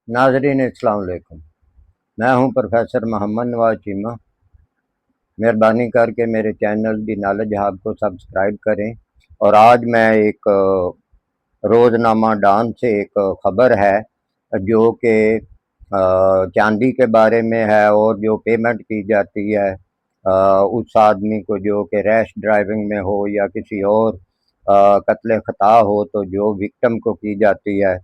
नाजरीन अस्सलाम वालेकुम। मैं हूं प्रोफेसर मोहम्मद नवाज चीमा। मेहरबानी करके मेरे चैनल दी नॉलेज हब को सब्सक्राइब करें। और आज मैं एक रोज़नामा डॉन से एक ख़बर है जो कि चांदी के बारे में है और जो पेमेंट की जाती है उस आदमी को जो कि रैश ड्राइविंग में हो या किसी और कत्ल ख़ता हो तो जो विक्टिम को की जाती है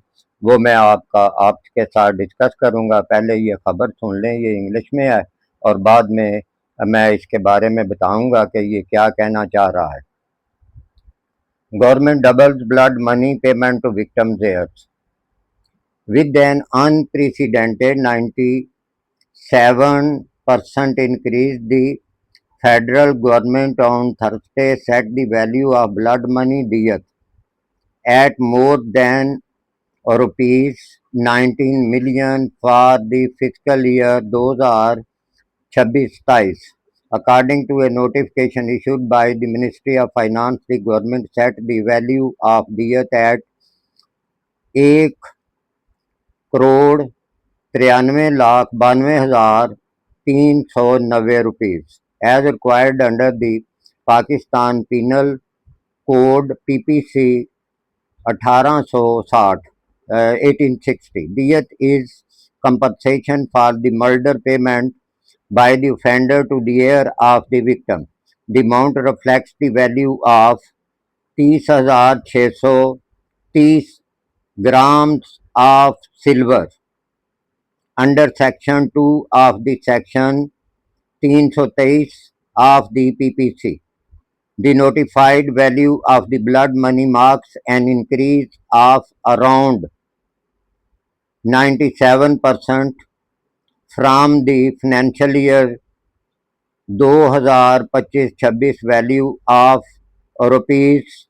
वो मैं आपके साथ डिस्कस करूंगा। पहले ये ख़बर सुन लें, ये इंग्लिश में है और बाद में मैं इसके बारे में बताऊंगा कि ये क्या कहना चाह रहा है। Government doubles blood money payment to victims heirs with an unprecedented 97% increase. The federal government on Thursday set the value of blood money diyat at more than rupees 19 million for the fiscal year 2026-27. According to a notification issued by the Ministry of Finance, the government set the value of diyat at 1,93,92,390 rupees as required under the Pakistan Penal Code PPC 1860 1860. Diyat is compensation for the murder payment by the offender to the heir of the victim. The amount reflects the value of 30,630 grams of silver under Section 2 of the Section 323 of the PPC. The notified value of the blood money marks an increase of around 97% from the financial year 2025-26 value of rupees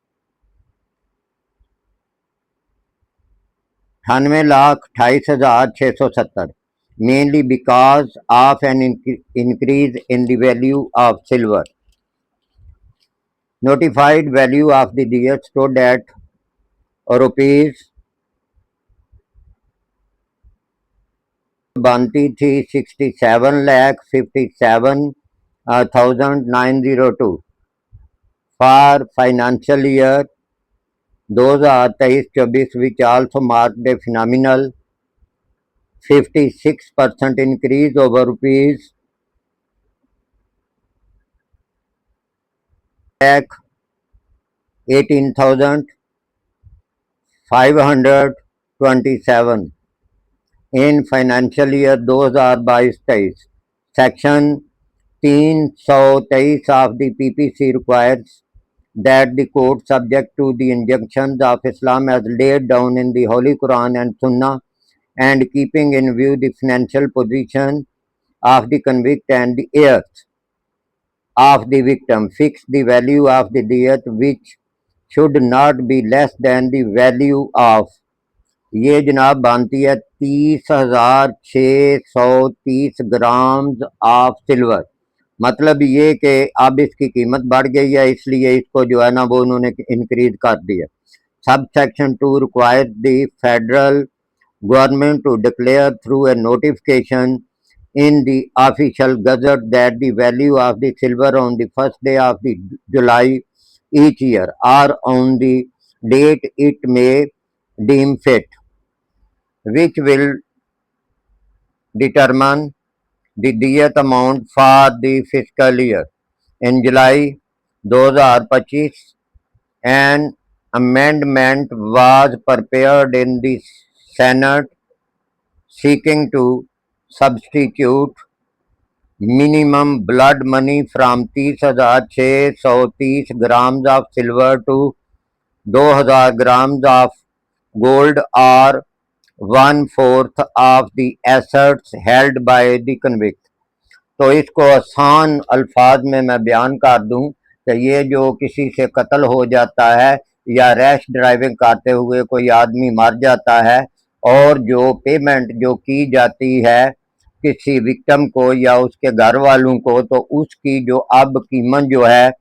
98,28,670, mainly because of an increase in the value of silver. Notified value of the diyat stood at rupees 67,57,902 for financial year 2023-24, which also marked a phenomenal 56% increase over rupees 18,527 in financial year 2022-23. Section 323 of the PPC requires that the court, subject to the injunctions of Islam as laid down in the Holy Quran and Sunnah, and keeping in view the financial position of the convict and the heirs of the victim, fix the value of the diyat, which should not be less than the value of, ये जनाब बनती है 30,630 grams of silver. मतलब ये कि अब इसकी कीमत बढ़ गई है, इसलिए इसको जो है ना वो उन्होंने इंक्रीज कर दिया। Sub section 2 requires the federal government to declare through a notification in the official gazette that the value of the silver on the first day of the July each year or on the date it may deem fit, which will determine the diyat amount for the fiscal year. In July 2025, an amendment was prepared in the Senate seeking to substitute minimum blood money from 30,630 grams of silver to 2,000 grams of gold or 1/4 of the assets held by the convict. तो इसको आसान अल्फाज में मैं बयान कर दूं कि ये जो किसी से कत्ल हो जाता है या रैश ड्राइविंग करते हुए कोई आदमी मर जाता है और जो पेमेंट जो की जाती है किसी विक्टिम को या उसके घर वालों को, तो उसकी जो अब कीमत जो है,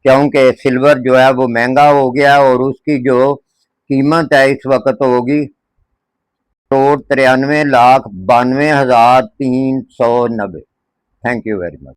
क्योंकि सिल्वर जो है वो महंगा हो गया और उसकी जो कीमत है इस वक्त होगी crore 93,92,390। Thank you very much.